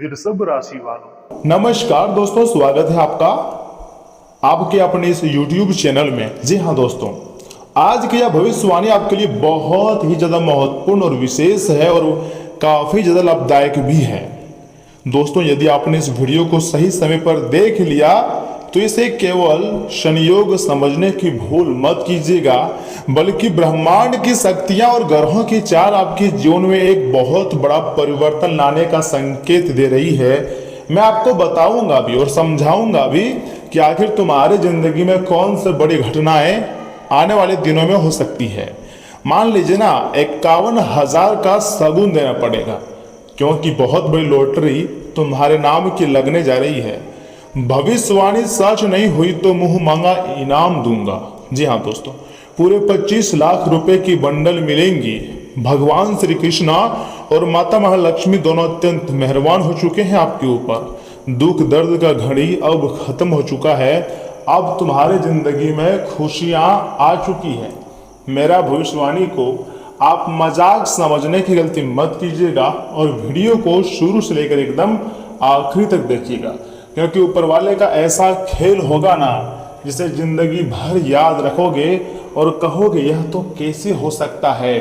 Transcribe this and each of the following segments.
वृषभ राशि वालों। नमस्कार दोस्तों, स्वागत है आपका आपके अपने इस YouTube चैनल में। जी हाँ दोस्तों, आज की यह भविष्यवाणी आपके लिए बहुत ही ज़्यादा महत्वपूर्ण और विशेष है और काफ़ी ज़्यादा लाभदायक भी है। दोस्तों, यदि आपने इस वीडियो को सही समय पर देख लिया तो इसे केवल संयोग समझने की भूल मत कीजिएगा, बल्कि ब्रह्मांड की शक्तियां और ग्रहों की चाल आपके जीवन में एक बहुत बड़ा परिवर्तन लाने का संकेत दे रही है। मैं आपको बताऊंगा भी और समझाऊंगा भी कि आखिर तुम्हारे जिंदगी में कौन से बड़ी घटनाएं आने वाले दिनों में हो सकती है। मान लीजिए ना, 51,000 का शगुन देना पड़ेगा, क्योंकि बहुत बड़ी लॉटरी तुम्हारे नाम की लगने जा रही है। भविष्यवाणी सच नहीं हुई तो मुंह मांगा इनाम दूंगा। जी हाँ दोस्तों, पूरे 25 लाख रुपए की बंडल मिलेंगी। भगवान श्री कृष्णा और माता महालक्ष्मी दोनों अत्यंत मेहरबान हो चुके हैं आपके ऊपर। दुख दर्द का घड़ी अब खत्म हो चुका है। अब तुम्हारे जिंदगी में खुशियां आ चुकी है। मेरा भविष्यवाणी को आप मजाक समझने की गलती मत कीजिएगा और वीडियो को शुरू से लेकर एकदम आखिरी तक देखिएगा, क्योंकि ऊपर वाले का ऐसा खेल होगा ना जिसे जिंदगी भर याद रखोगे और कहोगे यह तो कैसे हो सकता है।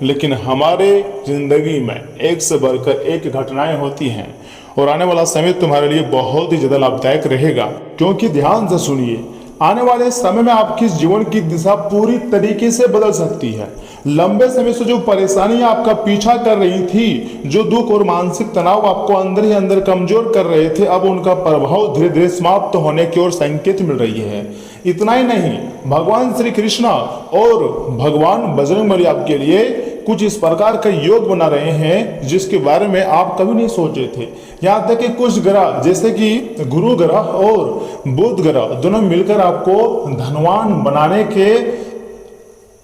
लेकिन हमारे जिंदगी में एक से बढ़कर एक घटनाएं होती हैं और आने वाला समय तुम्हारे लिए बहुत ही ज्यादा लाभदायक रहेगा। क्योंकि ध्यान से सुनिए, आने वाले समय में आपकी जीवन की दिशा पूरी तरीके से बदल सकती है। लंबे समय से जो परेशानियां आपका पीछा कर रही थी, जो दुख और मानसिक तनाव आपको अंदर ही अंदर कमजोर कर रहे थे, अब उनका प्रभाव धीरे धीरे समाप्त होने की ओर संकेत मिल रही है। इतना ही नहीं, भगवान श्री कृष्णा और भगवान बजरंगबली आपके लिए कुछ इस प्रकार का योग बना रहे हैं जिसके बारे में आप कभी नहीं सोचे थे। यहाँ तक कि कुछ ग्रह जैसे कि गुरु ग्रह और बुध ग्रह दोनों मिलकर आपको धनवान बनाने के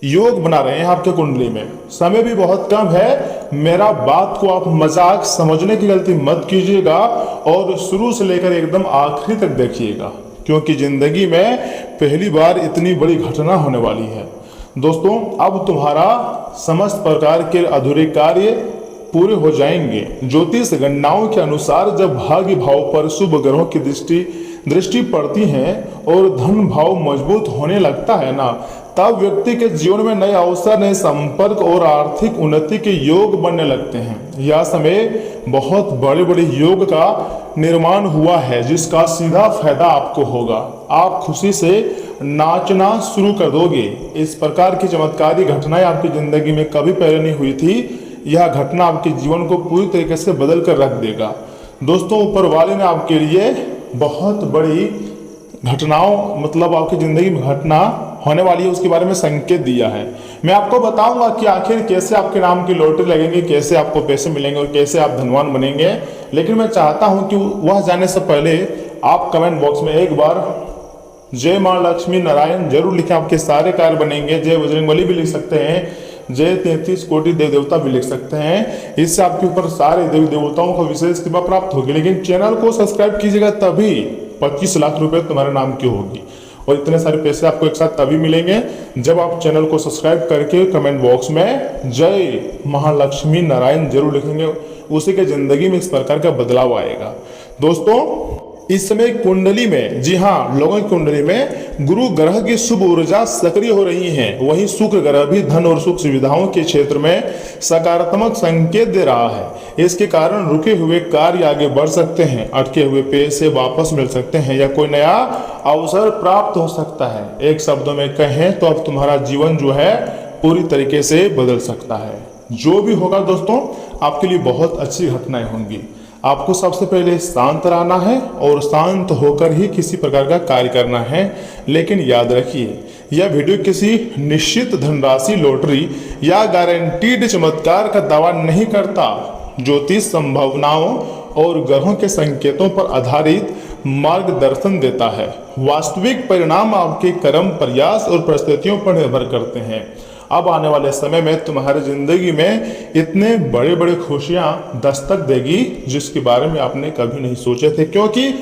योग बना रहे हैं आपके कुंडली में। समय भी बहुत कम है। मेरा बात को आप मजाक समझने की गलती मत कीजिएगा और शुरू से लेकर एकदम आखिरी तक देखिएगा, क्योंकि जिंदगी में पहली बार इतनी बड़ी घटना होने वाली है। दोस्तों, अब तुम्हारा समस्त प्रकार के अधूरे कार्य पूरे हो जाएंगे। ज्योतिष गणनाओं के अनुसार जब भाग्य भाव पर शुभ ग्रहों की दृष्टि पड़ती है और धन भाव मजबूत होने लगता है ना, तब व्यक्ति के जीवन में नए अवसर, नए संपर्क और आर्थिक उन्नति के योग बनने लगते हैं। यह समय बहुत बड़े बड़े योग का निर्माण हुआ है जिसका सीधा फायदा आपको होगा। आप खुशी से नाचना शुरू कर दोगे। इस प्रकार की चमत्कारी घटनाएं आपकी जिंदगी में कभी पहले नहीं हुई थी। यह घटना आपके जीवन को पूरी तरीके से बदल कर रख देगा। दोस्तों, ऊपर वाले ने आपके लिए बहुत बड़ी घटनाओं, मतलब आपकी जिंदगी में घटना होने वाली है, उसके बारे में संकेत दिया है। मैं आपको बताऊंगा कि आखिर कैसे आपके नाम की लॉटरी लगेगी, कैसे आपको पैसे मिलेंगे और कैसे आप धनवान बनेंगे। लेकिन मैं चाहता हूं कि वह जाने से पहले आप कमेंट बॉक्स में एक बार जय मां लक्ष्मी नारायण जरूर लिखें। आपके सारे कार्य बनेंगे। जय बजरंगबली भी लिख सकते हैं, जय 33 कोटि देव देवता भी लिख सकते हैं। इससे आपके ऊपर सारे देवी देवताओं को विशेष कृपा प्राप्त होगी। लेकिन चैनल को सब्सक्राइब कीजिएगा, तभी 25 लाख रुपए तुम्हारे नाम की होगी और इतने सारे पैसे आपको एक साथ तभी मिलेंगे जब आप चैनल को सब्सक्राइब करके कमेंट बॉक्स में जय महालक्ष्मी नारायण जरूर लिखेंगे। उसी के जिंदगी में इस प्रकार का बदलाव आएगा। दोस्तों, इस समय कुंडली में, जी हाँ, लोगों की कुंडली में गुरु ग्रह की शुभ ऊर्जा सक्रिय हो रही है। वहीं शुक्र ग्रह भी धन और सुख सुविधाओं के क्षेत्र में सकारात्मक संकेत दे रहा है। इसके कारण रुके हुए कार्य आगे बढ़ सकते हैं, अटके हुए पैसे वापस मिल सकते हैं या कोई नया अवसर प्राप्त हो सकता है। एक शब्दों में कहें तो अब तुम्हारा जीवन जो है पूरी तरीके से बदल सकता है। जो भी होगा दोस्तों, आपके लिए बहुत अच्छी घटनाएं होंगी। आपको सबसे पहले शांत रहना है और शांत होकर ही किसी प्रकार का कार्य करना है। लेकिन याद रखिए, यह वीडियो किसी निश्चित धनराशि, लॉटरी या गारंटीड चमत्कार का दावा नहीं करता। ज्योतिष संभावनाओं और ग्रहों के संकेतों पर आधारित मार्गदर्शन देता है। वास्तविक परिणाम आपके कर्म, प्रयास और परिस्थितियों पर निर्भर करते हैं। अब आने वाले समय में तुम्हारी जिंदगी में इतने बड़े बड़े खुशियां दस्तक देगी जिसके बारे में आपने कभी नहीं सोचे थे, क्योंकि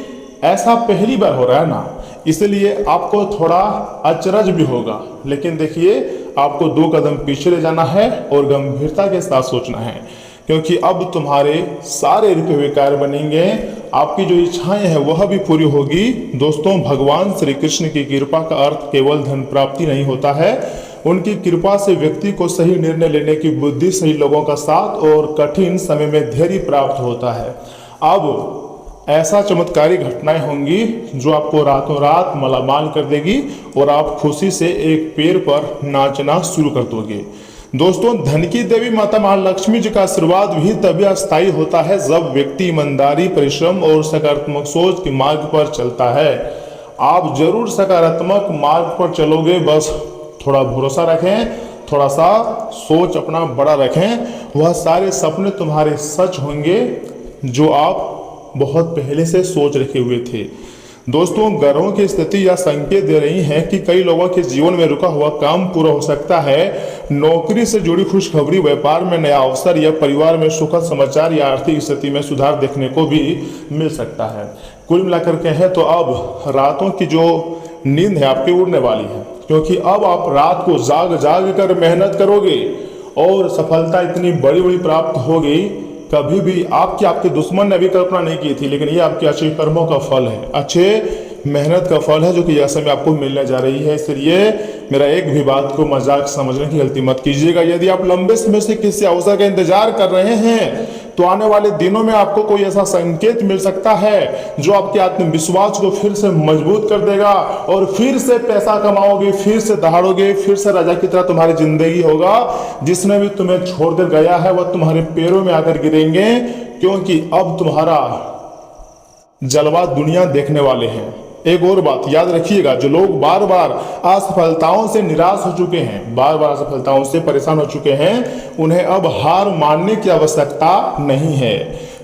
ऐसा पहली बार हो रहा है ना, इसलिए आपको थोड़ा अचरज भी होगा। लेकिन देखिए, आपको 2 कदम पीछे ले जाना है और गंभीरता के साथ सोचना है, क्योंकि अब तुम्हारे सारे रुके हुए कार्य बनेंगे, आपकी जो इच्छाएं हैं वह भी पूरी होगी। दोस्तों, भगवान श्री कृष्ण की कृपा का अर्थ केवल धन प्राप्ति नहीं होता है। उनकी कृपा से व्यक्ति को सही निर्णय लेने की बुद्धि, सही लोगों का साथ और कठिन समय में धैर्य प्राप्त होता है। अब ऐसा चमत्कारी घटनाएं होंगी जो आपको रातों रात मालामाल कर देगी और आप खुशी से एक पैर पर नाचना शुरू कर दोगे। दोस्तों, धन की देवी माता महालक्ष्मी जी का आशीर्वाद भी तभी अस्थायी होता है जब व्यक्ति ईमानदारी, परिश्रम और सकारात्मक सोच के मार्ग पर चलता है। आप जरूर सकारात्मक मार्ग पर चलोगे, बस थोड़ा भरोसा रखें, थोड़ा सा सोच अपना बड़ा रखें, वह सारे सपने तुम्हारे सच होंगे जो आप बहुत पहले से सोच रखे हुए थे। दोस्तों, ग्रहों की स्थिति या संकेत दे रही है कि कई लोगों के जीवन में रुका हुआ काम पूरा हो सकता है। नौकरी से जुड़ी खुशखबरी, व्यापार में नया अवसर या परिवार में सुखद समाचार या आर्थिक स्थिति में सुधार देखने को भी मिल सकता है। कुल मिलाकर कहें तो अब रातों की जो नींद है आपकी उड़ने वाली है, क्योंकि अब आप रात को जाग जाग कर मेहनत करोगे और सफलता इतनी बड़ी बड़ी प्राप्त होगी कभी भी आपके दुश्मन ने भी कल्पना नहीं की थी। लेकिन ये आपके अच्छे कर्मों का फल है, अच्छे मेहनत का फल है जो कि यह समय आपको मिलने जा रही है। इसलिए मेरा एक भी बात को मजाक समझने की गलती मत कीजिएगा। यदि आप लंबे समय से किसी अवसर का इंतजार कर रहे हैं तो आने वाले दिनों में आपको कोई ऐसा संकेत मिल सकता है जो आपके आत्मविश्वास को फिर से मजबूत कर देगा और फिर से पैसा कमाओगे, फिर से दहाड़ोगे, फिर से राजा की तरह तुम्हारी जिंदगी होगा। जिसने भी तुम्हें छोड़कर गया है वह तुम्हारे पैरों में आकर गिरेंगे, क्योंकि अब तुम्हारा जलवा दुनिया देखने वाले हैं। एक और बात याद रखिएगा, जो लोग बार बार असफलताओं से निराश हो चुके हैं, बार बार असफलताओं से परेशान हो चुके हैं, उन्हें अब हार मानने की आवश्यकता नहीं है।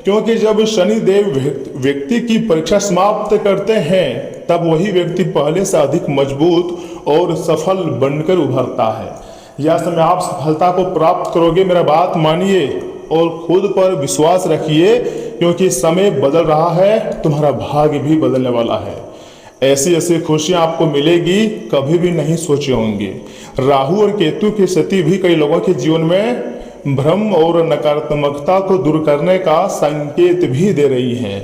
क्योंकि जब शनि देव व्यक्ति की परीक्षा समाप्त करते हैं तब वही व्यक्ति पहले से अधिक मजबूत और सफल बनकर उभरता है। यह समय आप सफलता को प्राप्त करोगे, मेरा बात मानिए और खुद पर विश्वास रखिए, क्योंकि समय बदल रहा है, तुम्हारा भाग्य भी बदलने वाला है। ऐसी ऐसी खुशियां आपको मिलेगी कभी भी नहीं सोचे होंगे। राहु और केतु की स्थिति भी कई लोगों के जीवन में भ्रम और नकारात्मकता को दूर करने का संकेत भी दे रही है।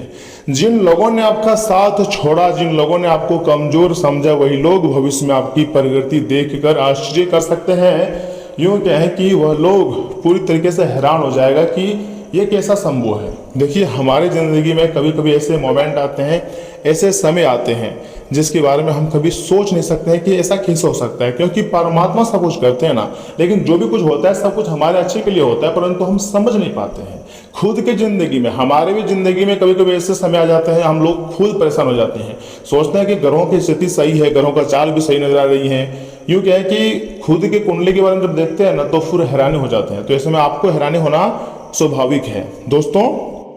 जिन लोगों ने आपका साथ छोड़ा, जिन लोगों ने आपको कमजोर समझा, वही लोग भविष्य में आपकी प्रगति देखकर आश्चर्य कर सकते हैं। यूं कहें कि वह लोग पूरी तरीके से हैरान हो जाएगा कि ये कैसा संभव है। देखिए, हमारे ज़िंदगी में कभी कभी ऐसे मोमेंट आते हैं, ऐसे समय आते हैं जिसके बारे में हम कभी सोच नहीं सकते हैं कि ऐसा कैसे हो सकता है, क्योंकि परमात्मा सब कुछ करते हैं ना। लेकिन जो भी कुछ होता है सब कुछ हमारे अच्छे के लिए होता है, परंतु हम समझ नहीं पाते हैं। खुद की ज़िंदगी में, हमारे भी ज़िंदगी में कभी कभी ऐसे समय आ जाते हैं, हम लोग खुद परेशान हो जाते हैं, सोचते हैं कि ग्रहों की स्थिति सही है, ग्रहों का चाल भी सही नजर आ रही है। यूँ क्या है कि खुद के कुंडली के बारे में जब देखते हैं ना तो फिर हैरानी हो जाते हैं। तो ऐसे में आपको हैरानी होना स्वाभाविक है। दोस्तों,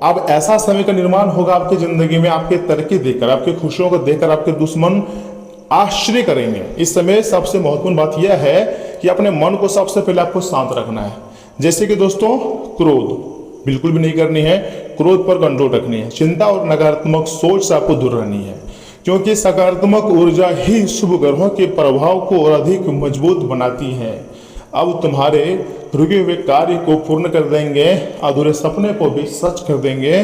अब ऐसा समय का निर्माण होगा आपकी जिंदगी में, आपके तरक्की देखकर, आपकी खुशियों को देखकर आपके दुश्मन आश्चर्य करेंगे। इस समय सबसे महत्वपूर्ण बात यह है कि अपने मन को सबसे पहले आपको शांत रखना है। जैसे कि दोस्तों, क्रोध बिल्कुल भी नहीं करनी है, क्रोध पर कंट्रोल रखनी है। चिंता और नकारात्मक सोच से आपको दूर रहनी है, क्योंकि सकारात्मक ऊर्जा ही शुभ ग्रहों के प्रभाव को और अधिक मजबूत बनाती है। अब तुम्हारे रुके हुए कार्य को पूर्ण कर देंगे, अधूरे सपने को भी सच कर देंगे।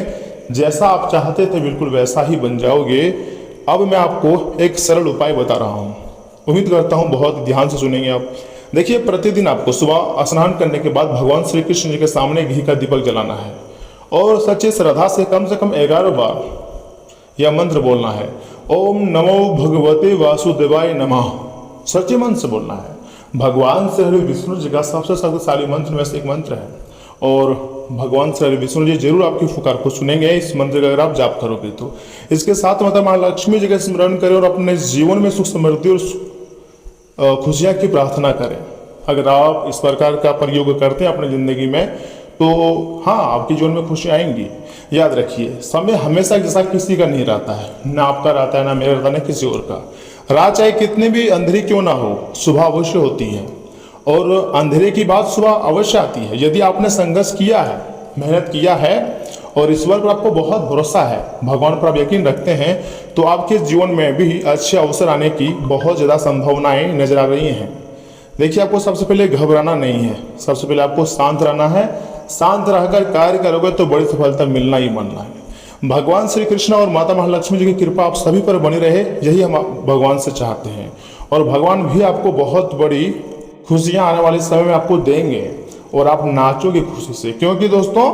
जैसा आप चाहते थे बिल्कुल वैसा ही बन जाओगे। अब मैं आपको एक सरल उपाय बता रहा हूँ, उम्मीद करता हूँ बहुत ध्यान से सुनेंगे आप। देखिए, प्रतिदिन आपको सुबह स्नान करने के बाद भगवान श्री कृष्ण जी के सामने घी का दीपक जलाना है और सच्ची श्रद्धा से कम 11 बार यह मंत्र बोलना है, ओम नमो भगवते वासुदेवाय नमः। सच्चे मन से बोलना है। भगवान श्री विष्णु जी का सबसे शक्तिशाली मंत्र में से एक मंत्र है और भगवान श्री विष्णु जी जरूर आपकी पुकार को सुनेंगे इस मंत्र का अगर आप जाप करोगे तो। इसके साथ माता महालक्ष्मी जी का स्मरण करें और अपने जीवन में सुख समृद्धि और खुशियां की प्रार्थना करें। अगर आप इस प्रकार का प्रयोग करते हैं अपनी जिंदगी में तो हाँ, आपके जीवन में खुशी आएंगी। याद रखिए, समय हमेशा जैसा किसी का नहीं रहता है, ना आपका रहता है, ना मेरा रहता है, ना किसी और का। रात चाहे कितनी भी अंधेरी क्यों ना हो, सुबह अवश्य होती है और अंधेरे की बात सुबह अवश्य आती है। यदि आपने संघर्ष किया है, मेहनत किया है और ईश्वर पर आपको बहुत भरोसा है, भगवान पर आप यकीन रखते हैं, तो आपके जीवन में भी अच्छे अवसर आने की बहुत ज़्यादा संभावनाएं नजर आ रही हैं। देखिए, आपको सबसे पहले घबराना नहीं है, सबसे पहले आपको शांत रहना है, शांत रहकर कार्य करोगे तो बड़ी सफलता मिलना ही मिलना है। भगवान श्री कृष्ण और माता महालक्ष्मी जी की कृपा आप सभी पर बनी रहे, यही हम भगवान से चाहते हैं। और भगवान भी आपको बहुत बड़ी खुशियां आने वाले समय में आपको देंगे और आप नाचोगे खुशी से, क्योंकि दोस्तों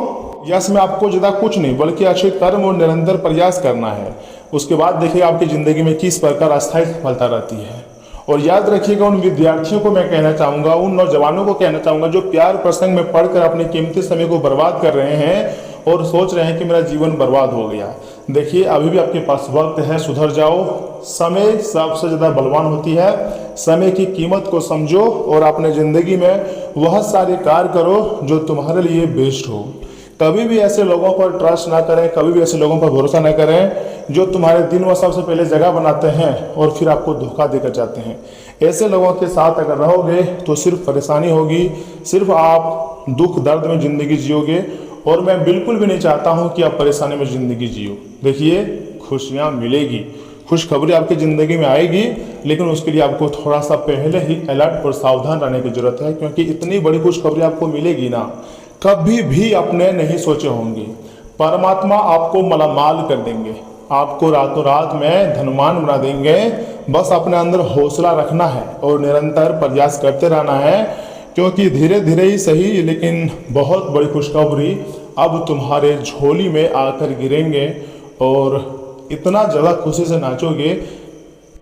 यश में आपको ज़्यादा कुछ नहीं बल्कि अच्छे कर्म और निरंतर प्रयास करना है। उसके बाद देखिए आपकी ज़िंदगी में किस प्रकार अस्थायी सफलता रहती है। और याद रखिएगा, उन विद्यार्थियों को मैं कहना चाहूँगा, उन नौजवानों को कहना चाहूँगा जो प्यार प्रसंग में पढ़कर अपने कीमती समय को बर्बाद कर रहे हैं और सोच रहे हैं कि मेरा जीवन बर्बाद हो गया। देखिए अभी भी आपके पास वक्त है, सुधर जाओ। समय सबसे ज़्यादा बलवान होती है। समय की कीमत को समझो और अपने ज़िंदगी में वह सारे कार्य करो जो तुम्हारे लिए बेस्ट हो। कभी भी ऐसे लोगों पर ट्रस्ट ना करें, कभी भी ऐसे लोगों पर भरोसा ना करें जो तुम्हारे दिन व सबसे पहले जगह बनाते हैं और फिर आपको धोखा देकर जाते हैं। ऐसे लोगों के साथ अगर रहोगे तो सिर्फ परेशानी होगी, सिर्फ आप दुख दर्द में ज़िंदगी जियोगे। और मैं बिल्कुल भी नहीं चाहता हूं कि आप परेशानी में ज़िंदगी जियो। देखिए खुशियां मिलेगी, खुशखबरी आपकी ज़िंदगी में आएगी, लेकिन उसके लिए आपको थोड़ा सा पहले ही अलर्ट और सावधान रहने की जरूरत है, क्योंकि इतनी बड़ी खुशखबरी आपको मिलेगी ना, कभी भी आपने नहीं सोचे होंगे। परमात्मा आपको मालामाल कर देंगे, आपको रातों रात में धनवान बना देंगे। बस अपने अंदर हौसला रखना है और निरंतर प्रयास करते रहना है, क्योंकि धीरे धीरे ही सही लेकिन बहुत बड़ी खुशखबरी अब तुम्हारे झोली में आकर गिरेंगे और इतना ज़्यादा खुशी से नाचोगे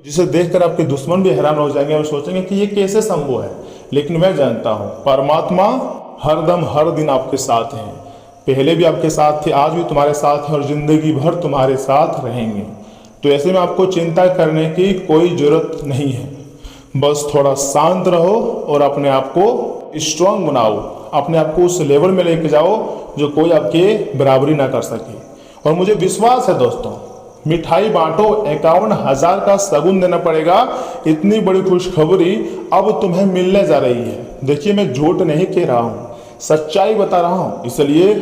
जिसे देखकर आपके दुश्मन भी हैरान हो जाएंगे और सोचेंगे कि ये कैसे संभव है। लेकिन मैं जानता हूँ परमात्मा हरदम हर दिन आपके साथ हैं। पहले भी आपके साथ थे, आज भी तुम्हारे साथ हैं और ज़िंदगी भर तुम्हारे साथ रहेंगे। तो ऐसे में आपको चिंता करने की कोई ज़रूरत नहीं है। बस थोड़ा शांत रहो और अपने आप को स्ट्रांग बनाओ, अपने आप को उस लेवल में लेके जाओ जो कोई आपके बराबरी ना कर सके। और मुझे विश्वास है दोस्तों, मिठाई बांटो, 51,000 का शगुन देना पड़ेगा। इतनी बड़ी खुशखबरी अब तुम्हें मिलने जा रही है। देखिए मैं झूठ नहीं कह रहा हूँ, सच्चाई बता रहा हूँ, इसलिए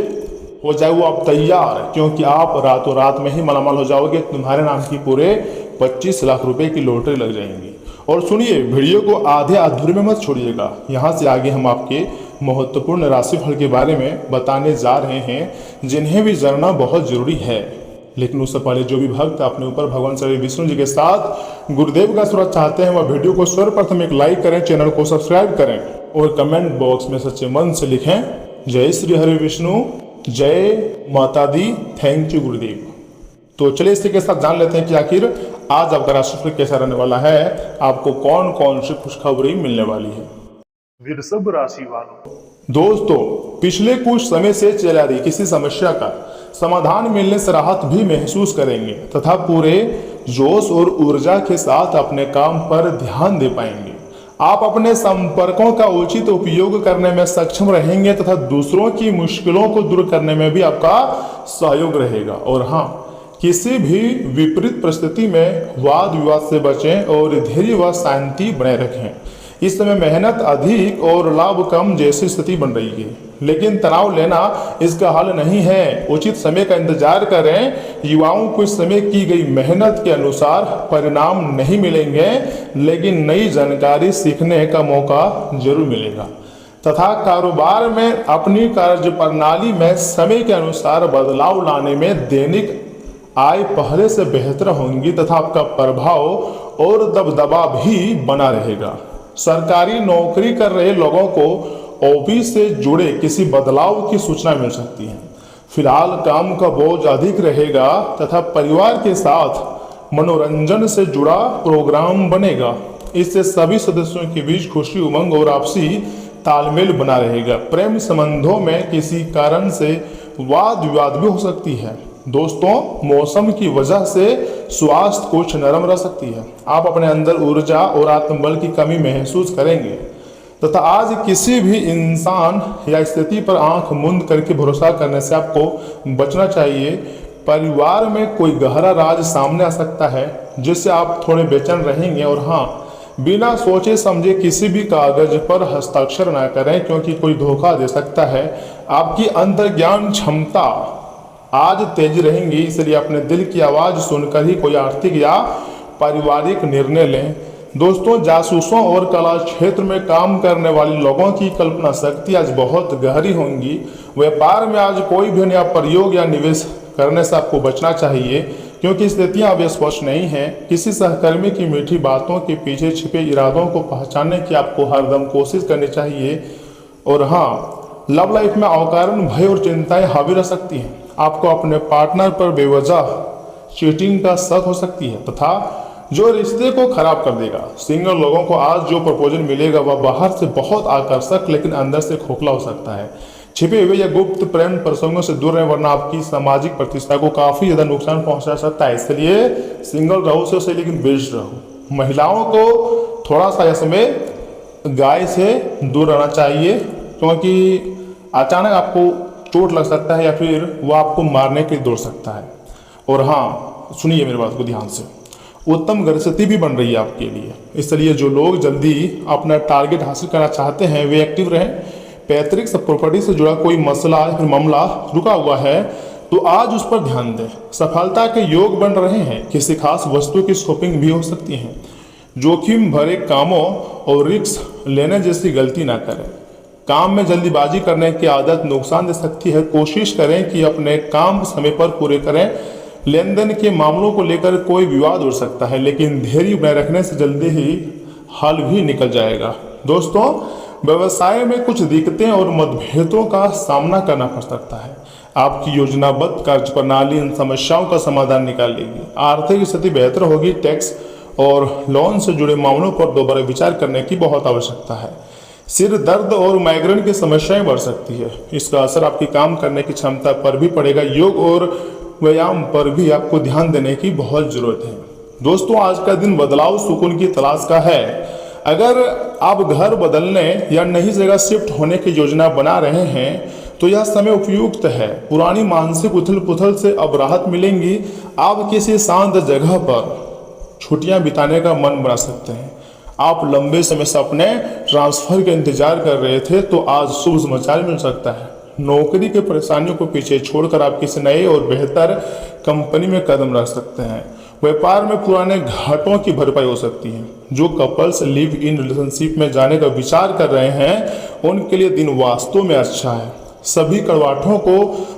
हो जाए वो आप तैयार, क्योंकि आप रातों रात में ही मालामाल हो जाओगे। तुम्हारे नाम की पूरे 25 लाख रुपए की लॉटरी लग जाएंगी। और सुनिए, वीडियो को आधे अधूरे में मत छोड़िएगा। यहाँ से आगे हम आपके महत्वपूर्ण राशिफल के बारे में बताने जा रहे हैं, जिन्हें भी जानना बहुत जरूरी है। लेकिन उससे पहले जो भी भक्त अपने ऊपर भगवान श्री विष्णु जी के साथ गुरुदेव का आशीर्वाद चाहते हैं, वह वीडियो को सर्वप्रथम एक लाइक करें, चैनल को सब्सक्राइब करें और कमेंट बॉक्स में सच्चे मन से लिखें जय श्री हरि विष्णु, जय माता दी, थैंक यू गुरुदेव। तो चलिए इसी के साथ जान लेते हैं कि आखिर आज आपका राशिफल कैसा रहने वाला है, आपको कौन कौन सी खुशखबरी मिलने वाली है। वृषभ राशि वालों, दोस्तों पिछले कुछ समय से चल रही किसी समस्या का समाधान मिलने से राहत भी महसूस करेंगे तथा पूरे जोश और ऊर्जा के साथ अपने काम पर ध्यान दे पाएंगे। आप अपने संपर्कों का उचित उपयोग करने में सक्षम रहेंगे तथा दूसरों की मुश्किलों को दूर करने में भी आपका सहयोग रहेगा। और हाँ, किसी भी विपरीत परिस्थिति में वाद विवाद से बचें और धैर्य व शांति बनाए रखें। इस समय मेहनत अधिक और लाभ कम जैसी स्थिति बन रही है, लेकिन तनाव लेना इसका हल नहीं है। उचित समय का इंतजार करें। युवाओं को इस समय की गई मेहनत के अनुसार परिणाम नहीं मिलेंगे, लेकिन नई जानकारी सीखने का मौका जरूर मिलेगा तथा कारोबार में अपनी कार्य प्रणाली में समय के अनुसार बदलाव लाने में दैनिक आय पहले से बेहतर होंगी तथा आपका प्रभाव और दबदबा भी बना रहेगा। सरकारी नौकरी कर रहे लोगों को ऑफिस से जुड़े किसी बदलाव की सूचना मिल सकती है। फिलहाल काम का बोझ अधिक रहेगा तथा परिवार के साथ मनोरंजन से जुड़ा प्रोग्राम बनेगा। इससे सभी सदस्यों के बीच खुशी, उमंग और आपसी तालमेल बना रहेगा। प्रेम संबंधों में किसी कारण से वाद विवाद भी हो सकती है। दोस्तों मौसम की वजह से स्वास्थ्य कुछ नरम रह सकती है। आप अपने अंदर ऊर्जा और आत्मबल की कमी महसूस करेंगे तथा आज किसी भी इंसान या स्थिति पर आंख मूंद करके भरोसा करने से आपको बचना चाहिए। परिवार में कोई गहरा राज सामने आ सकता है जिससे आप थोड़े बेचैन रहेंगे। और हाँ, बिना सोचे समझे किसी भी कागज पर हस्ताक्षर न करें, क्योंकि कोई धोखा दे सकता है। आपकी अंतर्ज्ञान क्षमता आज तेज रहेंगी, इसलिए अपने दिल की आवाज़ सुनकर ही कोई आर्थिक या पारिवारिक निर्णय लें। दोस्तों, जासूसों और कला क्षेत्र में काम करने वाले लोगों की कल्पना शक्ति आज बहुत गहरी होंगी। व्यापार में आज कोई भी नया प्रयोग या निवेश करने से आपको बचना चाहिए, क्योंकि स्थितियां अभी स्पष्ट नहीं है। किसी सहकर्मी की मीठी बातों के पीछे छिपे इरादों को पहचानने की आपको हरदम कोशिश करनी चाहिए। और हाँ, लव लाइफ में अकारण भय और चिंताएं हावी रह सकती हैं। आपको अपने पार्टनर पर बेवजह चीटिंग का शक हो सकती है तथा जो रिश्ते को खराब कर देगा। सिंगल लोगों को आज जो प्रपोजल मिलेगा वह बाहर से बहुत आकर्षक लेकिन अंदर से खोखला हो सकता है। छिपे हुए या गुप्त प्रेम प्रसंगों से दूर रहें, वरना आपकी सामाजिक प्रतिष्ठा को काफी ज्यादा नुकसान पहुंचा सकता है। इसलिए सिंगल रहो से लेकिन बेस्ट रहो। महिलाओं को थोड़ा सा यह समय गाय से दूर रहना चाहिए, क्योंकि अचानक आपको चोट लग सकता है या फिर वह आपको मारने के लिए दौड़ सकता है। और हाँ, सुनिए मेरी बात को ध्यान से, उत्तम ग्रहस्थिति भी बन रही है आपके लिए। इसलिए जो लोग जल्दी अपना टारगेट हासिल करना चाहते हैं वे एक्टिव रहें। पैतृक प्रॉपर्टी से जुड़ा कोई मसला या फिर मामला रुका हुआ है तो आज उस पर ध्यान दें। सफलता के योग बन रहे हैं। किसी खास वस्तु की शॉपिंग भी हो सकती है। जोखिम भरे कामों और रिस्क लेने जैसी गलती ना करें। काम में जल्दीबाजी करने की आदत नुकसान दे सकती है। कोशिश करें कि अपने काम समय पर पूरे करें। लेन देन के मामलों को लेकर कोई विवाद उठ सकता है, लेकिन धैर्य बनाए रखने से जल्दी ही हल भी निकल जाएगा। दोस्तों, व्यवसाय में कुछ दिक्कतें और मतभेदों का सामना करना पड़ सकता है। आपकी योजनाबद्ध कार्य प्रणाली इन समस्याओं का समाधान निकालेगी। आर्थिक स्थिति बेहतर होगी। टैक्स और लोन से जुड़े मामलों पर दोबारा विचार करने की बहुत आवश्यकता है। सिर दर्द और माइग्रेन की समस्याएं बढ़ सकती है। इसका असर आपकी काम करने की क्षमता पर भी पड़ेगा। योग और व्यायाम पर भी आपको ध्यान देने की बहुत जरूरत है। दोस्तों, आज का दिन बदलाव सुकून की तलाश का है। अगर आप घर बदलने या नई जगह शिफ्ट होने की योजना बना रहे हैं तो यह समय उपयुक्त है। पुरानी मानसिक उथल पुथल से अब राहत मिलेंगी। आप किसी शांत जगह पर छुट्टियां बिताने का मन बना सकते हैं। आप लंबे समय से अपने ट्रांसफर का इंतजार कर रहे थे तो आज शुभ समाचार मिल सकता है। नौकरी के परेशानियों को पीछे छोड़कर आप किसी नए और बेहतर कंपनी में कदम रख सकते हैं। व्यापार में पुराने घाटों की भरपाई हो सकती है। जो कपल्स लिव इन रिलेशनशिप में जाने का विचार कर रहे हैं उनके लिए दिन वास्तव में अच्छा है। सभी कड़वाहटों को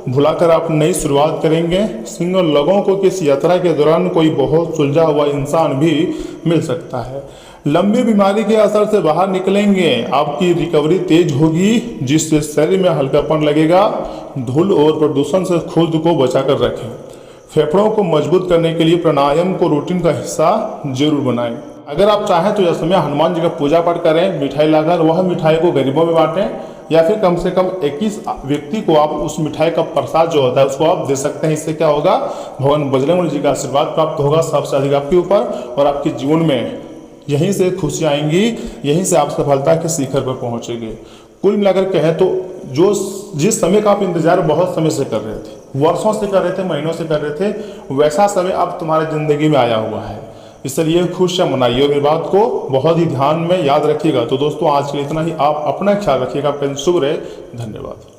भुलाकर आप नई शुरुआत करेंगे। सिंगल लोगों को किस यात्रा के दौरान कोई बहुत सुलझा हुआ इंसान भी मिल सकता है। लंबी बीमारी के असर से बाहर निकलेंगे। आपकी रिकवरी तेज होगी, जिससे शरीर में हल्कापन लगेगा। धूल और प्रदूषण से खुद को बचाकर रखें। फेफड़ों को मजबूत करने के लिए प्राणायाम को रूटीन का हिस्सा जरूर बनाएं। अगर आप चाहें तो यह समय हनुमान जी का पूजा पाठ करें। मिठाई लाकर वह मिठाई को गरीबों में बांटें, या फिर कम से कम 21 व्यक्ति को आप उस मिठाई का प्रसाद जो होता है उसको आप दे सकते हैं। इससे क्या होगा, भगवान बजरंग जी का आशीर्वाद प्राप्त होगा सबसे अधिक आपके ऊपर, और आपके जीवन में यहीं से खुशियाँ आएंगी। यहीं से आप सफलता के शिखर पर पहुंचेंगे। कुल मिलाकर कहें तो जिस समय का आप इंतजार बहुत समय से कर रहे थे, वर्षों से कर रहे थे, महीनों से कर रहे थे, वैसा समय अब तुम्हारी जिंदगी में आया हुआ है। इसलिए खुशियाँ मनाइए। मेरी बात को बहुत ही ध्यान में याद रखिएगा। तो दोस्तों, आज के लिए इतना ही। आप अपना ख्याल रखिएगा। आपका दिन शुभ रहे। धन्यवाद।